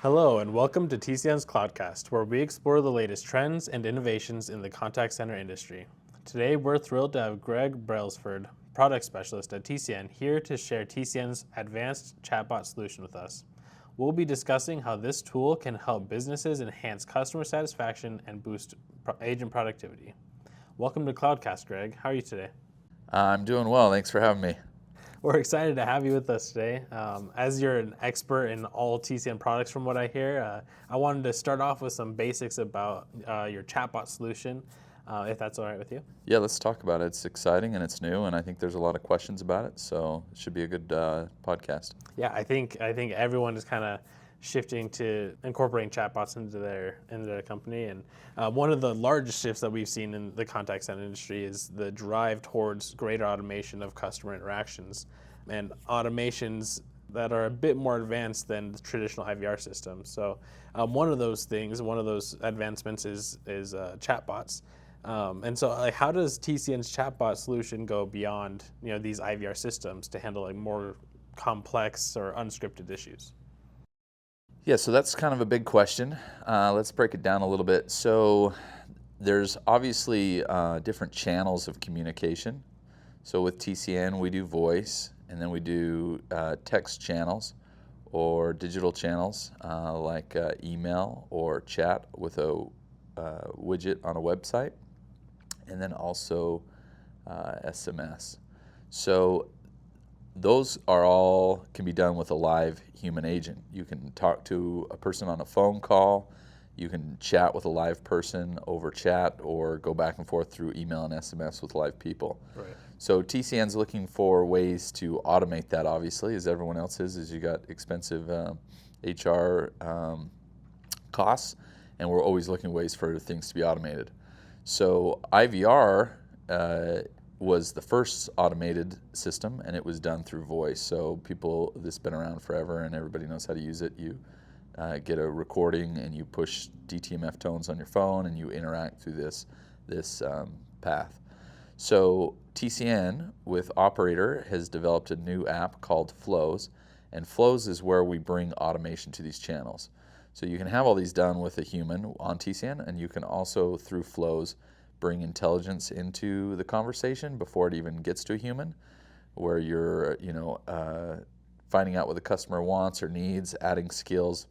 Hello, and welcome to TCN's CloudCast, where we explore the latest trends and innovations in the contact center industry. Today, we're thrilled to have Greg Brailsford, product specialist at TCN, here to share TCN's advanced chatbot solution with us. We'll be discussing how this tool can help businesses enhance customer satisfaction and boost agent productivity. Welcome to CloudCast, Greg. How are you today? I'm doing well. Thanks for having me. We're excited to have you with us today. As you're an expert in all TCN products from what I hear, I wanted to start off with some basics about your chatbot solution, if that's all right with you. Yeah, let's talk about it. It's exciting and it's new, and I think there's a lot of questions about it, so it should be a good podcast. Yeah, I think everyone is kind of shifting to incorporating chatbots into their company, and one of the largest shifts that we've seen in the contact center industry is the drive towards greater automation of customer interactions, and automations that are a bit more advanced than the traditional IVR systems. So one of those advancements is chatbots. And so, how does TCN's chatbot solution go beyond these IVR systems to handle more complex or unscripted issues? Yeah, so that's kind of a big question. Let's break it down a little bit. So there's obviously different channels of communication. So with TCN, we do voice, and then we do text channels or digital channels like email or chat with a widget on a website, and then also SMS. So those are all can be done with a live human agent. You can talk to a person on a phone call, you can chat with a live person over chat, or go back and forth through email and SMS with live people. Right. So TCN's looking for ways to automate that, obviously, as everyone else is, as you got expensive HR costs, and we're always looking at ways for things to be automated. So IVR was the first automated system, and it was done through voice. So this has been around forever, and everybody knows how to use it. You get a recording, and you push DTMF tones on your phone, and you interact through this path. So TCN with Operator has developed a new app called Flows, and Flows is where we bring automation to these channels. So you can have all these done with a human on TCN, and you can also, through Flows, bring intelligence into the conversation before it even gets to a human, where you're finding out what the customer wants or needs, adding skills.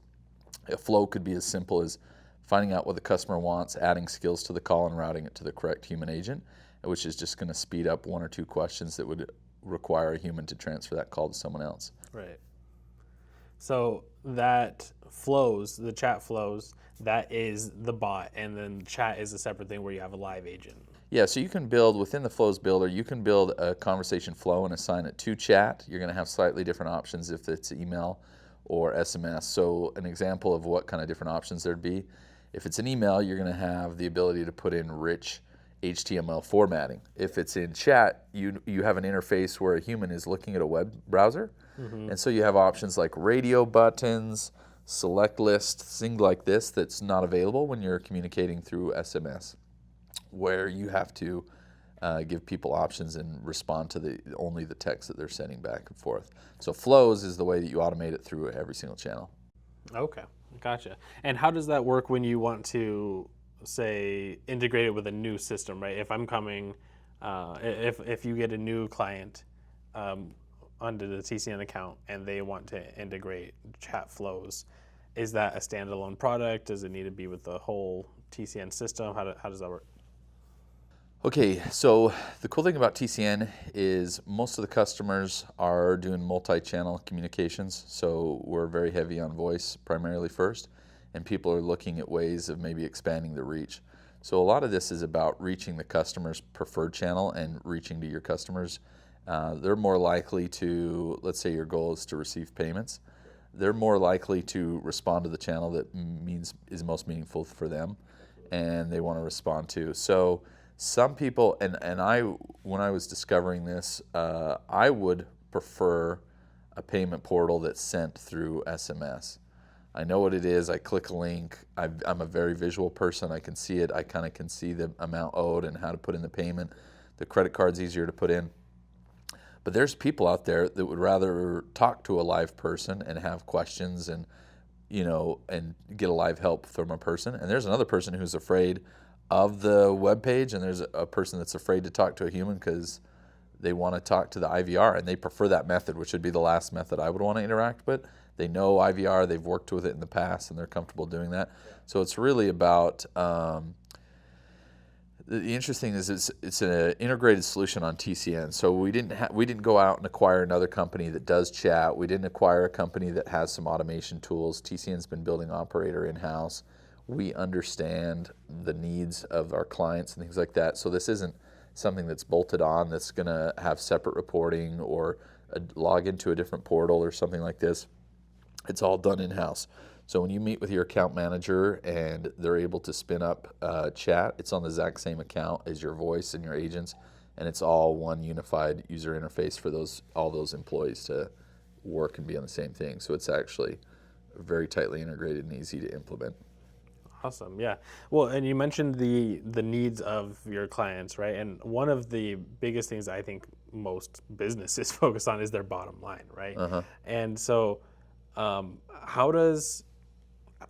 A flow could be as simple as finding out what the customer wants, adding skills to the call, and routing it to the correct human agent, which is just going to speed up one or two questions that would require a human to transfer that call to someone else. Right. So that flows, the chat flows, that is the bot, and then chat is a separate thing where you have a live agent. Yeah, so you can build, within the Flows builder, you can build a conversation flow and assign it to chat. You're going to have slightly different options if it's email or SMS. So an example of what kind of different options there'd be, if it's an email, you're going to have the ability to put in rich HTML formatting. If it's in chat, you have an interface where a human is looking at a web browser, and so you have options like radio buttons, select list, things like this that's not available when you're communicating through SMS, where you have to give people options and respond to only the text that they're sending back and forth. So Flows is the way that you automate it through every single channel. Okay, gotcha. And how does that work when you want to, say, integrate it with a new system, right? If I'm coming, if you get a new client under the TCN account and they want to integrate chat flows, is that a standalone product? Does it need to be with the whole TCN system? How does that work? Okay, so the cool thing about TCN is most of the customers are doing multi-channel communications, so we're very heavy on voice primarily first, and people are looking at ways of maybe expanding the reach. So a lot of this is about reaching the customer's preferred channel and reaching to your customers. They're more likely to, let's say your goal is to receive payments, they're more likely to respond to the channel that is most meaningful for them and they want to respond to. So some people, and when I was discovering this, I would prefer a payment portal that's sent through SMS. I know what it is. I click a link. I'm a very visual person. I can see it. I kind of can see the amount owed and how to put in the payment. The credit card's easier to put in. But there's people out there that would rather talk to a live person and have questions and and get a live help from a person. And there's another person who's afraid of the web page, and there's a person that's afraid to talk to a human because they want to talk to the IVR, and they prefer that method, which would be the last method I would want to interact with. They know IVR, they've worked with it in the past, and they're comfortable doing that. So it's really about the interesting is it's an integrated solution on TCN. So we didn't go out and acquire another company that does chat. We didn't acquire a company that has some automation tools. TCN's been building Operator in-house. We understand the needs of our clients and things like that. So this isn't something that's bolted on that's going to have separate reporting or log into a different portal or something like this. It's all done in-house. So when you meet with your account manager and they're able to spin up chat, it's on the exact same account as your voice and your agents, and it's all one unified user interface for all those employees to work and be on the same thing. So it's actually very tightly integrated and easy to implement. Awesome, yeah. Well, and you mentioned the needs of your clients, right? And one of the biggest things I think most businesses focus on is their bottom line, right? And so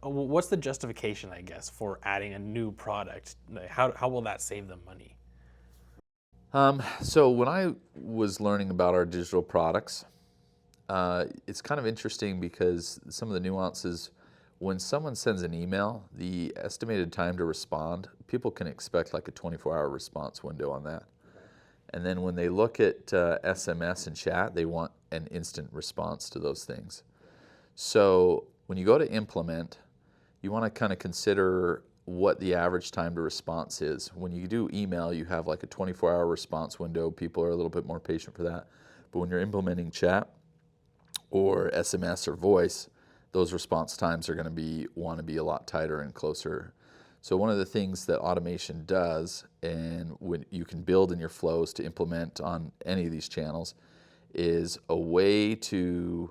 what's the justification, I guess, for adding a new product? How will that save them money? So when I was learning about our digital products, it's kind of interesting because some of the nuances, when someone sends an email, the estimated time to respond, people can expect like a 24-hour response window on that. And then when they look at SMS and chat, they want an instant response to those things. So when you go to implement, you want to kind of consider what the average time to response is. When you do email, you have like a 24-hour response window. People are a little bit more patient for that. But when you're implementing chat or SMS or voice, those response times are going to want to be a lot tighter and closer. So one of the things that automation does, and when you can build in your flows to implement on any of these channels, is a way to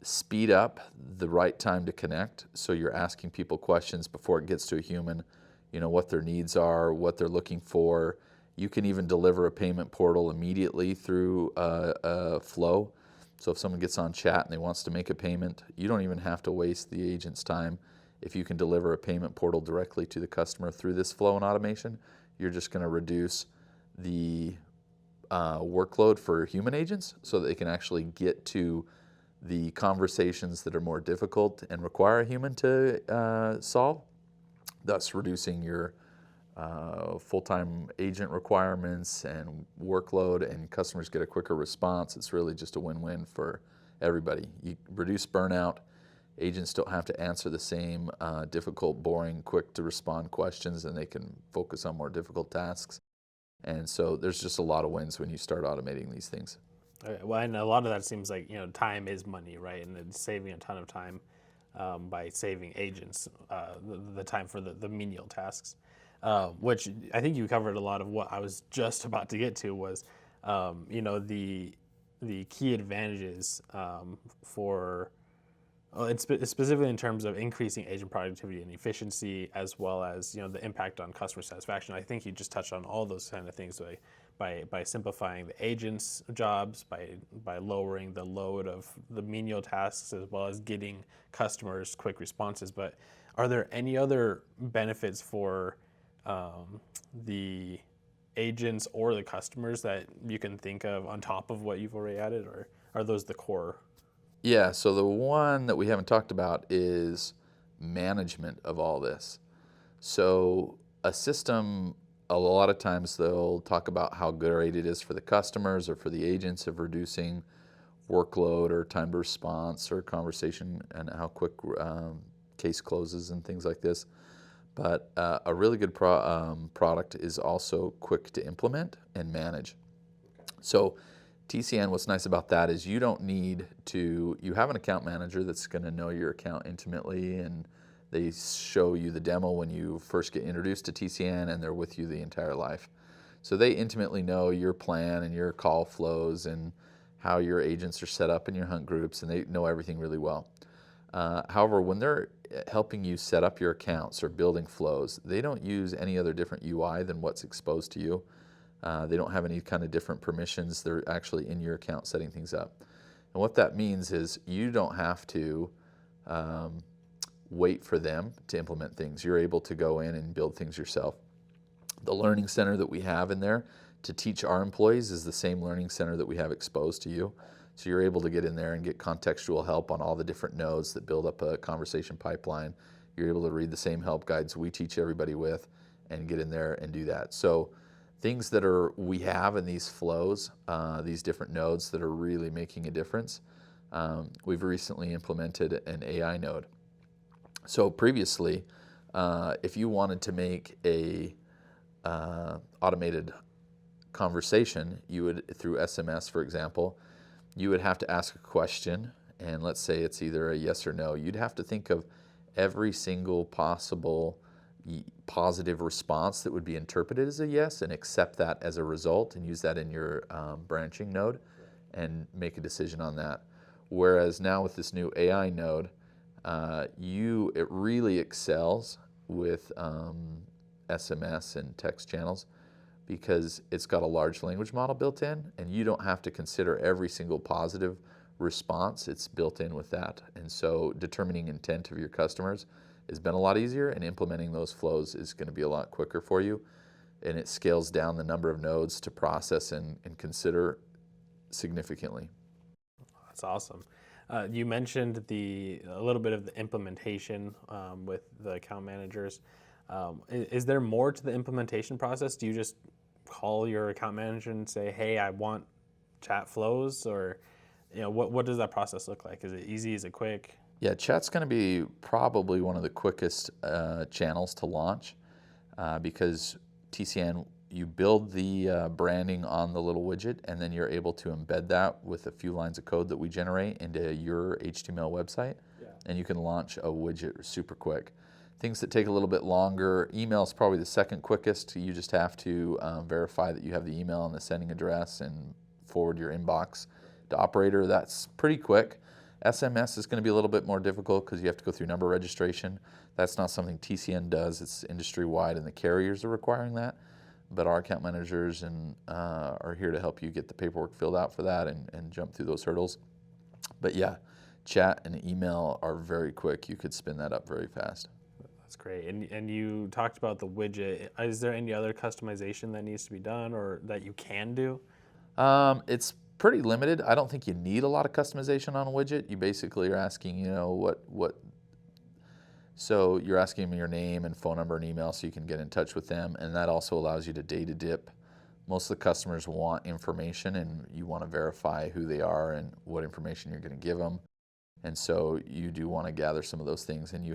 speed up the right time to connect. So you're asking people questions before it gets to a human, what their needs are, what they're looking for. You can even deliver a payment portal immediately through a flow. So if someone gets on chat and they wants to make a payment, you don't even have to waste the agent's time. If you can deliver a payment portal directly to the customer through this flow and automation, you're just going to reduce the workload for human agents so that they can actually get to the conversations that are more difficult and require a human to solve, thus reducing your full-time agent requirements and workload, and customers get a quicker response. It's really just a win-win for everybody. You reduce burnout. Agents don't have to answer the same difficult, boring, quick-to-respond questions, and they can focus on more difficult tasks. And so there's just a lot of wins when you start automating these things. Okay, well, and a lot of that seems like, time is money, right? And it's saving a ton of time by saving agents the time for the menial tasks, which I think you covered a lot of what I was just about to get to was, the key advantages for, specifically in terms of increasing agent productivity and efficiency, as well as, the impact on customer satisfaction. I think you just touched on all those kind of things by simplifying the agents' jobs, by lowering the load of the menial tasks, as well as getting customers quick responses. But are there any other benefits for the agents or the customers that you can think of on top of what you've already added, or are those the core? Yeah, so the one that we haven't talked about is management of all this. So a system, a lot of times they'll talk about how great it is for the customers or for the agents of reducing workload or time to response or conversation and how quick case closes and things like this. But a really good product is also quick to implement and manage. So TCN, what's nice about that is you don't need to, you have an account manager that's going to know your account intimately, and they show you the demo when you first get introduced to TCN, and they're with you the entire life. So they intimately know your plan and your call flows and how your agents are set up in your hunt groups, and they know everything really well. However, when they're helping you set up your accounts or building flows, they don't use any other different UI than what's exposed to you. They don't have any kind of different permissions. They're actually in your account setting things up. And what that means is you don't have to wait for them to implement things. You're able to go in and build things yourself. The learning center that we have in there to teach our employees is the same learning center that we have exposed to you. So you're able to get in there and get contextual help on all the different nodes that build up a conversation pipeline. You're able to read the same help guides we teach everybody with and get in there and do that. So things that we have in these flows, these different nodes that are really making a difference. We've recently implemented an AI node. So previously, if you wanted to make a automated conversation, you would, through SMS, for example, you would have to ask a question, and let's say it's either a yes or no. You'd have to think of every single possible positive response that would be interpreted as a yes and accept that as a result and use that in your branching node and make a decision on that. Whereas now with this new AI node, it really excels with SMS and text channels because it's got a large language model built in, and you don't have to consider every single positive response. It's built in with that. And so determining intent of your customers has been a lot easier, and implementing those flows is going to be a lot quicker for you. And it scales down the number of nodes to process and consider significantly. That's awesome. You mentioned a little bit of the implementation with the account managers. Is there more to the implementation process? Do you just call your account manager and say, "Hey, I want chat flows," or what does that process look like? Is it easy? Is it quick? Yeah, chat's going to be probably one of the quickest channels to launch because TCN, you build the branding on the little widget, and then you're able to embed that with a few lines of code that we generate into your HTML website, and you can launch a widget super quick. Things that take a little bit longer, email is probably the second quickest. You just have to verify that you have the email and the sending address and forward your inbox to operator. That's pretty quick. SMS is going to be a little bit more difficult because you have to go through number registration. That's not something TCN does. It's industry-wide, and the carriers are requiring that. But our account managers are here to help you get the paperwork filled out for that and jump through those hurdles. But yeah, chat and email are very quick. You could spin that up very fast. That's great. And you talked about the widget. Is there any other customization that needs to be done or that you can do? It's pretty limited. I don't think you need a lot of customization on a widget. You basically are asking, so you're asking them your name and phone number and email so you can get in touch with them, and that also allows you to data dip. Most of the customers want information, and you want to verify who they are and what information you're going to give them. And so you do want to gather some of those things, and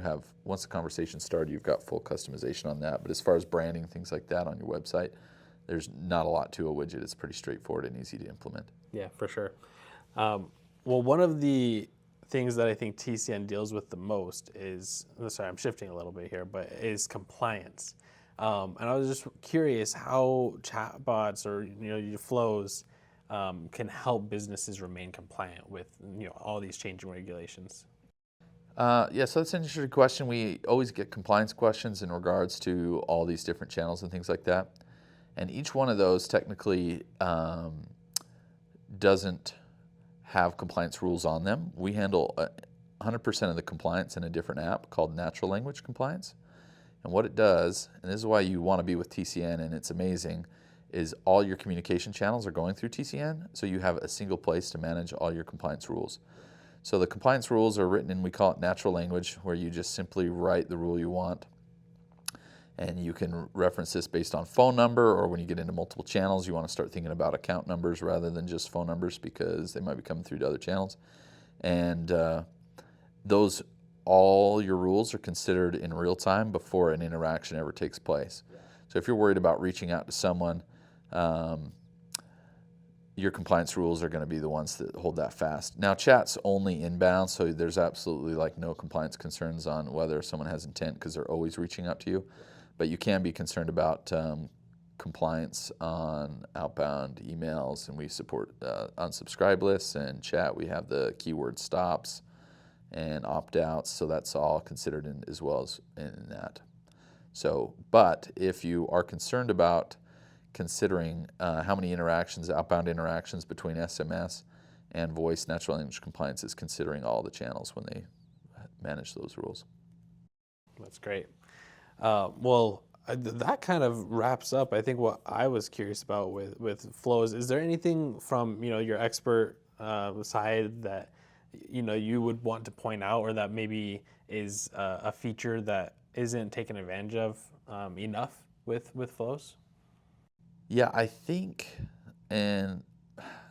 once the conversation started, you've got full customization on that. But as far as branding, things like that on your website, there's not a lot to a widget. It's pretty straightforward and easy to implement. Yeah, for sure. Well, one of the things that I think TCN deals with the most is, sorry, I'm shifting a little bit here, but is compliance. And I was just curious how chatbots or your flows can help businesses remain compliant with all these changing regulations. So that's an interesting question. We always get compliance questions in regards to all these different channels and things like that. And each one of those technically doesn't have compliance rules on them. We handle 100% of the compliance in a different app called natural language compliance. And what it does, and this is why you want to be with TCN, and it's amazing, is all your communication channels are going through TCN, so you have a single place to manage all your compliance rules. So the compliance rules are written in, we call it natural language, where you just simply write the rule you want. And you can reference this based on phone number, or when you get into multiple channels, you want to start thinking about account numbers rather than just phone numbers because they might be coming through to other channels. And all your rules are considered in real time before an interaction ever takes place. So if you're worried about reaching out to someone, your compliance rules are going to be the ones that hold that fast. Now, chat's only inbound, so there's absolutely no compliance concerns on whether someone has intent because they're always reaching out to you. But you can be concerned about compliance on outbound emails, and we support unsubscribe lists, and chat, we have the keyword stops and opt-outs, so that's all considered in as well as in that. So, but if you are concerned about considering how many outbound interactions between SMS and voice, natural language compliance is considering all the channels when they manage those rules. That's great. That kind of wraps up, I think, what I was curious about with Flows. Is there anything from your expert side that you would want to point out, or that maybe is a feature that isn't taken advantage of enough with Flows? Yeah, I think, and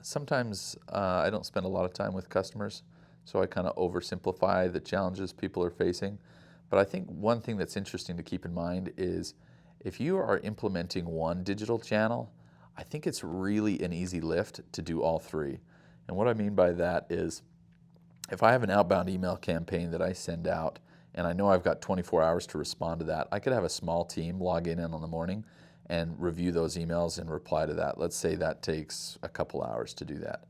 sometimes I don't spend a lot of time with customers, so I kind of oversimplify the challenges people are facing. But I think one thing that's interesting to keep in mind is if you are implementing one digital channel, I think it's really an easy lift to do all three. And what I mean by that is if I have an outbound email campaign that I send out and I know I've got 24 hours to respond to that, I could have a small team log in the morning and review those emails and reply to that. Let's say that takes a couple hours to do that.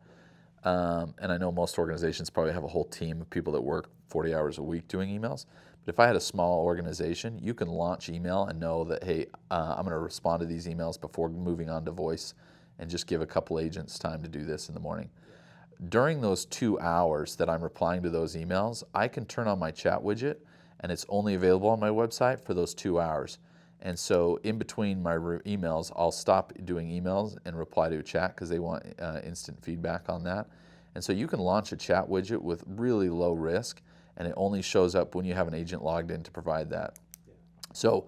And I know most organizations probably have a whole team of people that work 40 hours a week doing emails. But if I had a small organization, you can launch email and know that, hey, I'm going to respond to these emails before moving on to voice, and just give a couple agents time to do this in the morning. During those 2 hours that I'm replying to those emails, I can turn on my chat widget, and it's only available on my website for those 2 hours. And so in between my emails, I'll stop doing emails and reply to a chat because they want instant feedback on that. And so you can launch a chat widget with really low risk, and it only shows up when you have an agent logged in to provide that. Yeah. So,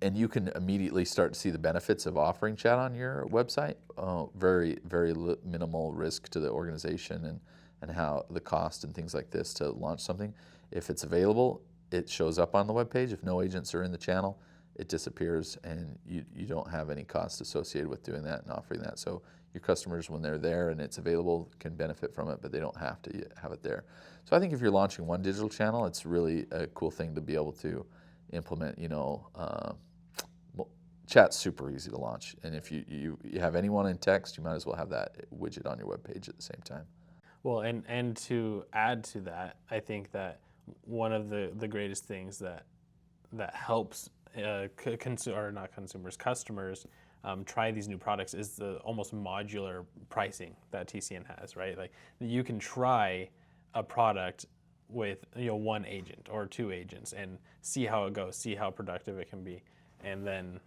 and you can immediately start to see the benefits of offering chat on your website. Very, very minimal risk to the organization, and how the cost and things like this to launch something. If it's available, it shows up on the web page. If no agents are in the channel, it disappears, and you don't have any cost associated with doing that and offering that. So your customers, when they're there and it's available, can benefit from it, but they don't have to have it there. So I think if you're launching one digital channel, it's really a cool thing to be able to implement. Chat's super easy to launch, and if you have anyone in text, you might as well have that widget on your web page at the same time. Well, and to add to that, I think that one of the greatest things that helps customers try these new products is the almost modular pricing that TCN has, right? Like, you can try a product with one agent or two agents and see how it goes, see how productive it can be, and then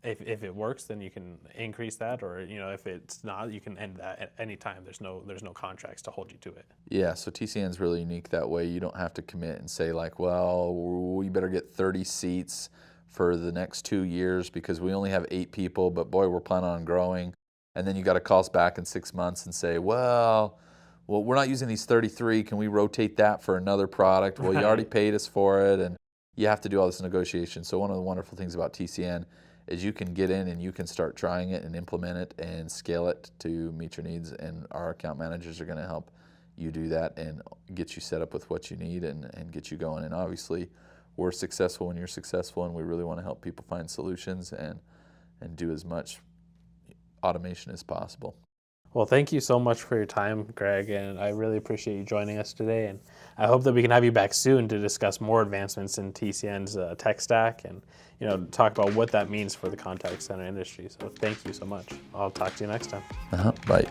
if it works, then you can increase that, or if it's not, you can end that at any time. There's no contracts to hold you to it. Yeah, so TCN's really unique that way. You don't have to commit and say like, well, we better get 30 seats for the next 2 years because we only have 8 people, but boy, we're planning on growing. And then you got to call us back in 6 months and say, well, we're not using these 33. Can we rotate that for another product? Well, you already paid us for it, and you have to do all this negotiation. So one of the wonderful things about TCN is you can get in and you can start trying it and implement it and scale it to meet your needs, and our account managers are going to help you do that and get you set up with what you need and get you going. And obviously, we're successful when you're successful, and we really want to help people find solutions and do as much automation as possible. Well, thank you so much for your time, Greg, and I really appreciate you joining us today. And I hope that we can have you back soon to discuss more advancements in TCN's tech stack and talk about what that means for the contact center industry. So thank you so much. I'll talk to you next time. Bye.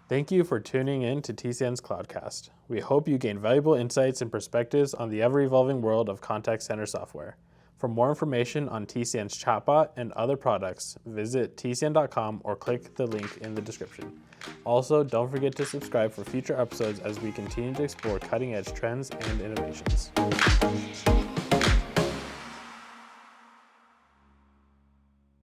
Thank you for tuning in to TCN's CloudCast. We hope you gain valuable insights and perspectives on the ever-evolving world of contact center software. For more information on TCN's chatbot and other products, visit tcn.com or click the link in the description. Also, don't forget to subscribe for future episodes as we continue to explore cutting-edge trends and innovations.